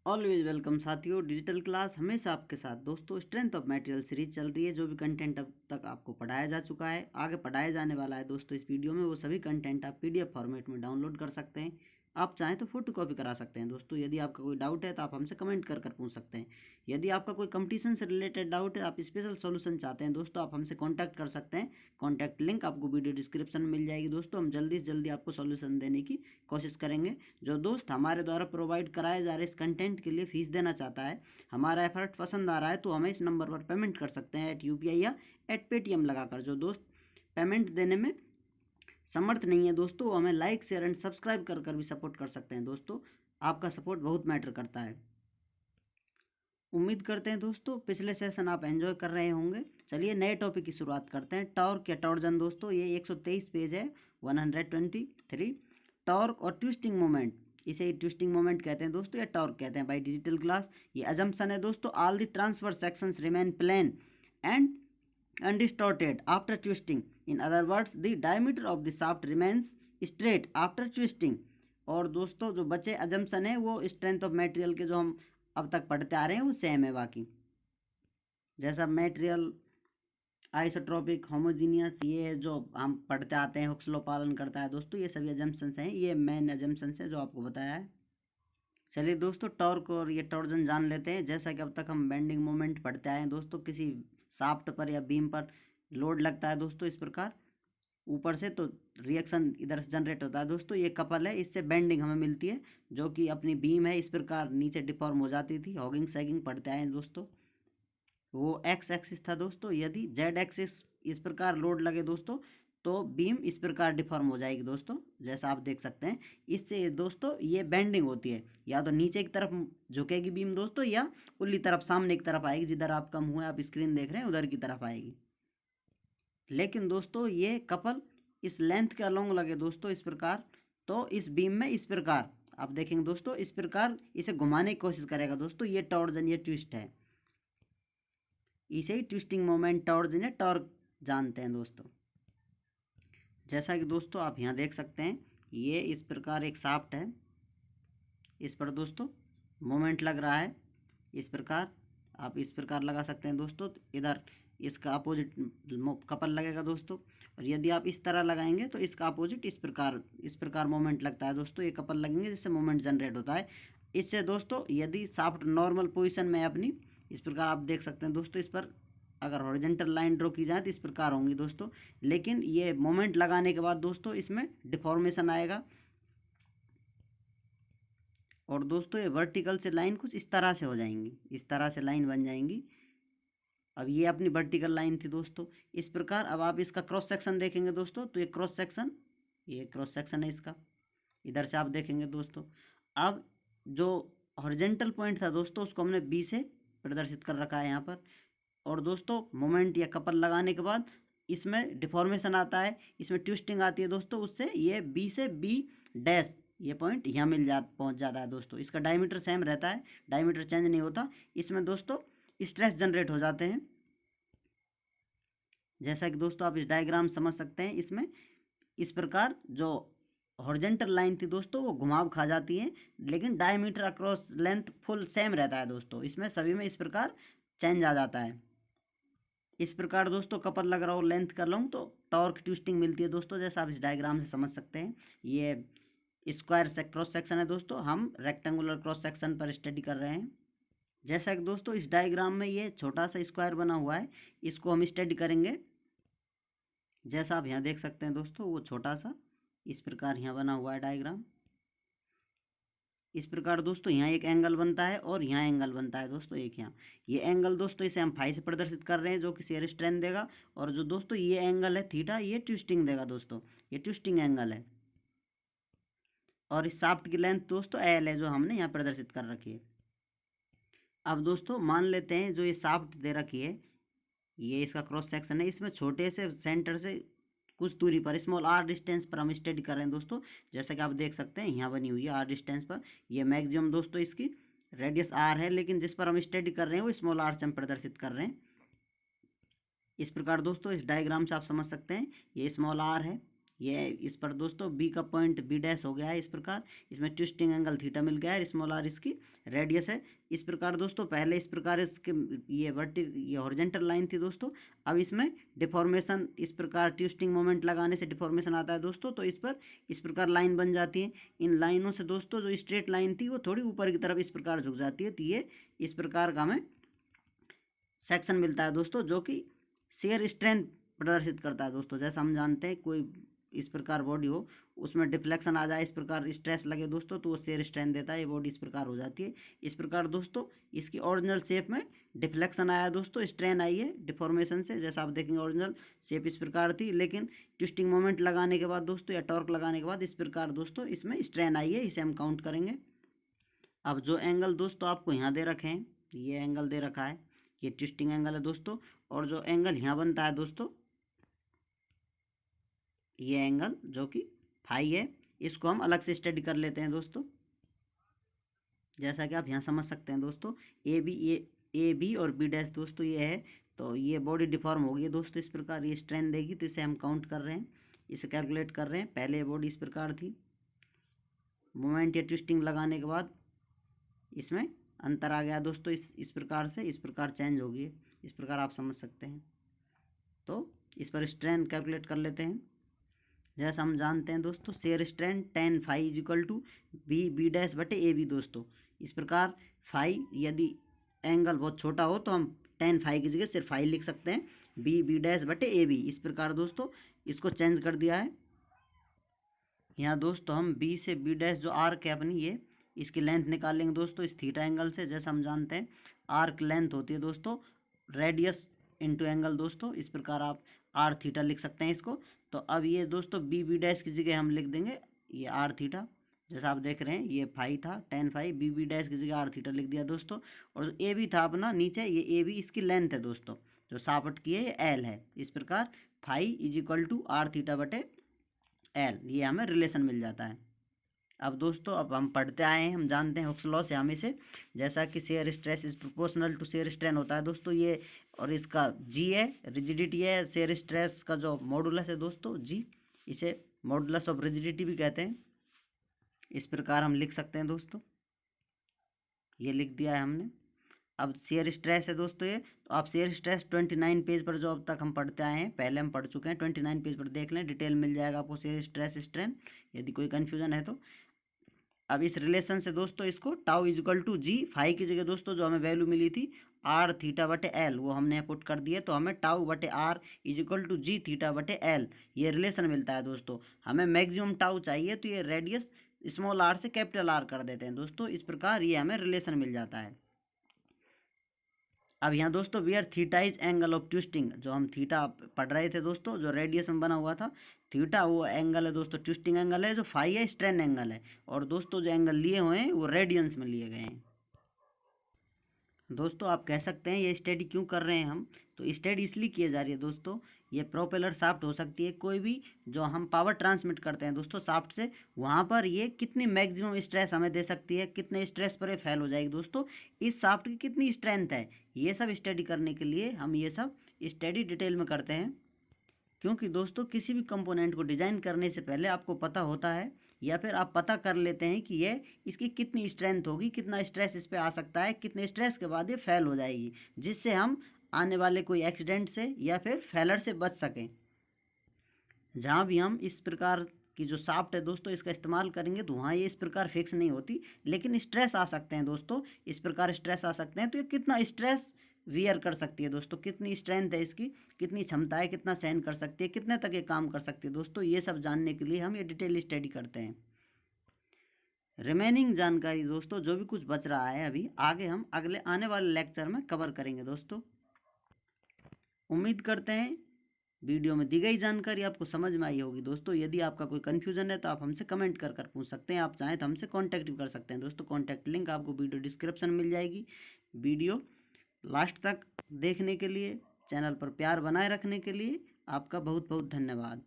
Always welcome साथियों। Digital class हमेशा आपके साथ। दोस्तों, स्ट्रेंथ ऑफ मटेरियल सीरीज चल रही है। जो भी कंटेंट अब तक आपको पढ़ाया जा चुका है, आगे पढ़ाया जाने वाला है दोस्तों इस वीडियो में, वो सभी कंटेंट आप पीडीएफ फॉर्मेट में डाउनलोड कर सकते हैं। आप चाहें तो फोटो कॉपी करा सकते हैं। दोस्तों, यदि आपका कोई डाउट है तो आप हमसे कमेंट कर पूछ सकते हैं। यदि आपका कोई कंपटीशन से रिलेटेड डाउट है, आप स्पेशल सोल्यूशन चाहते हैं दोस्तों, आप हमसे कॉन्टैक्ट कर सकते हैं। कॉन्टैक्ट लिंक आपको वीडियो डिस्क्रिप्शन में मिल जाएगी। दोस्तों, हम जल्दी से जल्दी आपको सोल्यूशन देने की कोशिश करेंगे। जो दोस्त हमारे द्वारा प्रोवाइड कराए जा रहे इस कंटेंट के लिए फीस देना चाहता है, हमारा एफर्ट पसंद आ रहा है, तो हमें इस नंबर पर पेमेंट कर सकते हैं @UPI या @Paytm लगाकर। जो दोस्त पेमेंट देने में समर्थ नहीं है दोस्तों, वो हमें लाइक शेयर एंड सब्सक्राइब कर भी सपोर्ट कर सकते हैं। दोस्तों, आपका सपोर्ट बहुत मैटर करता है। उम्मीद करते हैं दोस्तों पिछले सेशन आप एंजॉय कर रहे होंगे। चलिए नए टॉपिक की शुरुआत करते हैं। टॉर्क या टॉर्जन दोस्तों, ये 123 पेज है, 123। टॉर्क और ट्विस्टिंग मोमेंट, इसे ट्विस्टिंग मोमेंट कहते हैं दोस्तों, या टॉर्क कहते हैं बाय डिजिटल क्लास। ये अजम्पशन है दोस्तों, all the transfer sections remain plane and undistorted after twisting. In other words, the diameter of the shaft remains straight after twisting. और दोस्तों जो बचे अजम्पशन है वो स्ट्रेंथ ऑफ मटेरियल के जो हम अब तक पढ़ते आ रहे हैं वो सेम है। बाकी जैसा मटेरियल आइसोट्रोपिक होमोजीनियस, ये जो हम पढ़ते आते हैं, हुक्स लॉ पालन करता है दोस्तों, ये सभी अजम्पशंस हैं। ये मेन अजम्पशंस है जो आपको बताया है। चलिए दोस्तों, टॉर्क और ये टॉर्जन जान लेते हैं। जैसा कि अब तक हम बेंडिंग मोमेंट पढ़ते आए हैं दोस्तों, किसी शाफ्ट पर या बीम पर लोड लगता है दोस्तों इस प्रकार ऊपर से, तो रिएक्शन इधर से जनरेट होता है दोस्तों। ये कपल है, इससे बेंडिंग हमें मिलती है, जो कि अपनी बीम है इस प्रकार नीचे डिफॉर्म हो जाती थी। हॉगिंग सैगिंग पढ़ते आए हैं दोस्तों, वो एक्स एक्सिस था दोस्तों। यदि जेड एक्सिस इस प्रकार लोड लगे दोस्तों, तो बीम इस प्रकार डिफॉर्म हो जाएगी दोस्तों, जैसा आप देख सकते हैं। इससे दोस्तों ये बेंडिंग होती है, या तो नीचे की तरफ झुकेगी बीम दोस्तों, या उल्ली तरफ सामने की तरफ आएगी। जिधर आपका मुंह है, आप स्क्रीन देख रहे हैं, उधर की तरफ आएगी। लेकिन दोस्तों ये कपल इस लेंथ के अलोंग लगे दोस्तों इस प्रकार, तो इस बीम में इस प्रकार आप देखेंगे दोस्तों, इस प्रकार इसे घुमाने की कोशिश करेगा दोस्तों। ये टॉर्जन, ये ट्विस्ट है, इसे ही ट्विस्टिंग मोमेंट टॉर्जन या टॉर्क जानते हैं दोस्तों। जैसा कि दोस्तों आप यहाँ देख सकते हैं, ये इस प्रकार एक शाफ्ट है, इस पर दोस्तों मोमेंट लग रहा है इस प्रकार। आप इस प्रकार लगा सकते हैं दोस्तों, इधर इसका अपोजिट कपल लगेगा दोस्तों। और यदि आप इस तरह लगाएंगे तो इसका अपोजिट इस प्रकार मोमेंट लगता है दोस्तों। ये कपल लगेंगे जिससे मोमेंट जनरेट होता है। इससे दोस्तों यदि शाफ्ट नॉर्मल पोजीशन में अपनी इस प्रकार आप देख सकते हैं दोस्तों, इस पर अगर हॉरिजॉन्टल लाइन ड्रॉ की जाए तो इस प्रकार होंगी दोस्तों। लेकिन ये मोमेंट लगाने के बाद दोस्तों इसमें डिफॉर्मेशन आएगा, और दोस्तों ये वर्टिकल से लाइन कुछ इस तरह से हो जाएंगी, इस तरह से लाइन बन जाएंगी। अब ये अपनी वर्टिकल लाइन थी दोस्तों इस प्रकार। अब आप इसका क्रॉस सेक्शन देखेंगे दोस्तों, तो ये क्रॉस सेक्शन है इसका, इधर से आप देखेंगे दोस्तों। अब जो हॉरिजॉन्टल पॉइंट था दोस्तों, उसको हमने बी से प्रदर्शित कर रखा है यहाँ पर। और दोस्तों मोमेंट या कपल लगाने के बाद इसमें डिफॉर्मेशन आता है, इसमें ट्विस्टिंग आती है दोस्तों। उससे ये बी से बी डैश, ये पॉइंट यहाँ पहुँच जाता है दोस्तों। इसका डायमीटर सेम रहता है, डायमीटर चेंज नहीं होता। इसमें दोस्तों स्ट्रेस जनरेट हो जाते हैं, जैसा कि दोस्तों आप इस डायग्राम समझ सकते हैं। इसमें इस प्रकार जो हॉरिजॉन्टल लाइन थी दोस्तों वो घुमाव खा जाती है, लेकिन diameter across length full same रहता है दोस्तों। इसमें सभी में इस प्रकार चेंज आ जाता है। इस प्रकार दोस्तों कपल लग रहा हो, लेंथ कर लूँ तो टॉर्क ट्विस्टिंग मिलती है दोस्तों, जैसा आप इस डायग्राम से समझ सकते हैं। ये स्क्वायर से क्रॉस सेक्शन है दोस्तों, हम रेक्टेंगुलर क्रॉस सेक्शन पर स्टडी कर रहे हैं। जैसा कि दोस्तों इस डायग्राम में ये छोटा सा स्क्वायर बना हुआ है, इसको हम स्टडी करेंगे। जैसा आप यहाँ देख सकते हैं दोस्तों, वो छोटा सा इस प्रकार यहाँ बना हुआ है डायग्राम। इस प्रकार दोस्तों यहाँ एक एंगल बनता है और यहाँ एंगल बनता है दोस्तों एक यहाँ। ये एंगल दोस्तों इसे हम फाई से प्रदर्शित कर रहे हैं, जो कि शेयर स्ट्रेंथ देगा। और जो दोस्तों ये एंगल है थीटा, ये ट्विस्टिंग देगा दोस्तों, ये ट्विस्टिंग एंगल है। और इस शाफ्ट की लेंथ दोस्तों एल है, जो हमने यहाँ प्रदर्शित कर रखी है। अब दोस्तों मान लेते हैं जो ये शाफ्ट दे रखी है, ये इसका क्रॉस सेक्शन है। इसमें छोटे से सेंटर से कुछ दूरी पर, स्मॉल आर डिस्टेंस पर हम स्टडी कर रहे हैं दोस्तों। जैसा कि आप देख सकते हैं यहाँ बनी हुई है आर डिस्टेंस पर। ये मैक्सिमम दोस्तों इसकी रेडियस आर है, लेकिन जिस पर हम स्टडी कर रहे हैं वो स्मॉल आर से हम प्रदर्शित कर रहे हैं। इस प्रकार दोस्तों इस डायग्राम से आप समझ सकते हैं, ये स्मॉल आर है, ये इस पर दोस्तों बी का पॉइंट बी डैश हो गया है इस प्रकार। इसमें ट्विस्टिंग एंगल थीटा मिल गया है, स्मॉल आर इसकी रेडियस है। इस प्रकार दोस्तों पहले इस प्रकार इसके ये हॉरिजॉन्टल लाइन थी दोस्तों। अब इसमें डिफॉर्मेशन, इस प्रकार ट्विस्टिंग मोमेंट लगाने से डिफॉर्मेशन आता है दोस्तों, तो इस पर इस प्रकार लाइन बन जाती है। इन लाइनों से दोस्तों जो स्ट्रेट लाइन थी वो थोड़ी ऊपर की तरफ इस प्रकार झुक जाती है, तो ये इस प्रकार का हमें सेक्शन मिलता है दोस्तों, जो कि शेयर स्ट्रेंथ प्रदर्शित करता है दोस्तों। जैसा हम जानते हैं कोई इस प्रकार बॉडी हो, उसमें डिफ्लेक्शन आ जाए, इस प्रकार स्ट्रेस लगे दोस्तों, तो वो शेयर स्ट्रेंथ देता है, ये बॉडी इस प्रकार हो जाती है। इस प्रकार दोस्तों इसकी ओरिजिनल शेप में डिफ्लेक्शन आया दोस्तों, स्ट्रेन आई है डिफॉर्मेशन से। जैसा आप देखेंगे ओरिजिनल शेप इस प्रकार थी, लेकिन ट्विस्टिंग मोमेंट लगाने के बाद दोस्तों या टॉर्क लगाने के बाद इस प्रकार दोस्तों इसमें स्ट्रेन आई है, इसे हम काउंट करेंगे। अब जो एंगल दोस्तों आपको यहाँ दे रखे हैं, ये एंगल दे रखा है, ये ट्विस्टिंग एंगल है दोस्तों। और जो एंगल यहाँ बनता है दोस्तों, ये एंगल जो कि फाई है, इसको हम अलग से स्टडी कर लेते हैं दोस्तों। जैसा कि आप यहाँ समझ सकते हैं दोस्तों, ए बी और बी डैश दोस्तों ये है, तो ये बॉडी डिफॉर्म होगी है दोस्तों इस प्रकार, ये स्ट्रेन देगी, तो इसे हम काउंट कर रहे हैं, इसे कैलकुलेट कर रहे हैं। पहले ये बॉडी इस प्रकार थी, मोमेंट या ट्विस्टिंग लगाने के बाद इसमें अंतर आ गया दोस्तों, इस प्रकार से इस प्रकार चेंज होगी, इस प्रकार आप समझ सकते हैं। तो इस पर स्ट्रेन कैलकुलेट कर लेते हैं। जैसा हम जानते हैं दोस्तों, shear strain tan phi is equal to B dash बटे ए बी दोस्तों। इस प्रकार फाई, यदि एंगल बहुत छोटा हो तो हम टेन फाई की जगह सिर्फ फाई लिख सकते हैं, बी डैश बटे ए बी। इस प्रकार दोस्तों इसको चेंज कर दिया है। यहाँ दोस्तों हम बी से बी डैश जो आर्क है अपनी, ये इसकी लेंथ निकालेंगे दोस्तों इस थीटा एंगल से। जैसा हम जानते हैं आर्क लेंथ होती है दोस्तों रेडियस इंटू एंगल दोस्तों, इस प्रकार आप आर थीटा लिख सकते हैं इसको। तो अब ये दोस्तों बी डैश की जगह हम लिख देंगे ये आर थीटा। जैसा आप देख रहे हैं ये फाई था, टेन फाई, बी डैश की जगह आर थीटा लिख दिया दोस्तों। और जो ए बी था अपना नीचे, ये ए बी इसकी लेंथ है दोस्तों, जो सापट की है ये एल है। इस प्रकार phi is equal to R theta बटे एल, ये हमें रिलेशन मिल जाता है। अब दोस्तों अब हम पढ़ते आए हैं, हम जानते हैं हुक्स लॉ से हम इसे, जैसा कि shear stress is proportional to shear strain होता है दोस्तों ये, और इसका जी है रिजिडिटी है, शेयर स्ट्रेस का जो मॉडुलस है दोस्तों जी, इसे मॉडुलस ऑफ रिजिडिटी भी कहते हैं। इस प्रकार हम लिख सकते हैं दोस्तों, ये लिख दिया है हमने। अब शेयर स्ट्रेस है दोस्तों ये, तो आप शेयर स्ट्रेस 29 पेज पर जो अब तक हम पढ़ते आए हैं, पहले हम पढ़ चुके हैं, 29 पेज पर देख लें, डिटेल मिल जाएगा आपको शेयर स्ट्रेस स्ट्रेन, यदि कोई कन्फ्यूजन है तो। अब इस रिलेशन से दोस्तों इसको tau is equal to G, phi की जगह दोस्तों जो हमें वैल्यू मिली थी आर थीटा बटे एल, वो हमने पुट कर दिए, तो हमें टाउ बटे R is equal to G theta बटे एल, ये रिलेशन मिलता है दोस्तों। हमें मैक्सिमम टाउ चाहिए, तो ये रेडियस स्मॉल आर से कैपिटल आर कर देते हैं दोस्तों, इस प्रकार ये हमें रिलेशन मिल जाता है। अब यहाँ दोस्तों where theta is angle of twisting, जो हम थीटा पढ़ रहे थे दोस्तों, जो रेडियस में बना हुआ था थीटा, वो एंगल है दोस्तों ट्विस्टिंग एंगल है, जो फाई है स्ट्रेन एंगल है। और दोस्तों जो एंगल लिए हुए हैं वो रेडियंस में लिए गए हैं। दोस्तों आप कह सकते हैं ये स्टडी क्यों कर रहे हैं हम, तो स्टडी इसलिए की जा रही है दोस्तों, ये प्रोपेलर शाफ्ट हो सकती है कोई भी, जो हम पावर ट्रांसमिट करते हैं दोस्तों शाफ्ट से, वहाँ पर ये कितनी मैक्सिमम स्ट्रेस हमें दे सकती है, कितने स्ट्रेस पर ये फेल हो जाएगी दोस्तों, इस शाफ्ट की कितनी स्ट्रेंथ है, ये सब स्टडी करने के लिए हम ये सब स्टडी डिटेल में करते हैं। क्योंकि दोस्तों किसी भी कंपोनेंट को डिज़ाइन करने से पहले आपको पता होता है, या फिर आप पता कर लेते हैं कि ये इसकी कितनी स्ट्रेंथ होगी, कितना स्ट्रेस इस पर आ सकता है, कितने स्ट्रेस के बाद ये फेल हो जाएगी, जिससे हम आने वाले कोई एक्सीडेंट से या फिर फेलर से बच सकें। जहाँ भी हम इस प्रकार की जो शाफ्ट है दोस्तों इसका इस्तेमाल करेंगे, तो वहाँ ये इस प्रकार फिक्स नहीं होती, लेकिन स्ट्रेस आ सकते हैं दोस्तों, इस प्रकार स्ट्रेस आ सकते हैं। तो ये कितना स्ट्रेस वियर कर सकती है दोस्तों, कितनी स्ट्रेंथ है इसकी, कितनी क्षमता है, कितना सहन कर सकती है, कितने तक ये काम कर सकती है दोस्तों, ये सब जानने के लिए हम ये डिटेल स्टडी करते हैं। रिमेनिंग जानकारी दोस्तों जो भी कुछ बच रहा है अभी आगे हम अगले आने वाले लेक्चर में कवर करेंगे दोस्तों। उम्मीद करते हैं वीडियो में दी गई जानकारी आपको समझ में आई होगी दोस्तों। यदि आपका कोई कन्फ्यूजन है तो आप हमसे कमेंट कर पूछ सकते हैं, आप चाहें तो हमसे कांटेक्ट भी कर सकते हैं दोस्तों। कांटेक्ट लिंक आपको वीडियो डिस्क्रिप्शन में मिल जाएगी। वीडियो लास्ट तक देखने के लिए, चैनल पर प्यार बनाए रखने के लिए आपका बहुत बहुत धन्यवाद।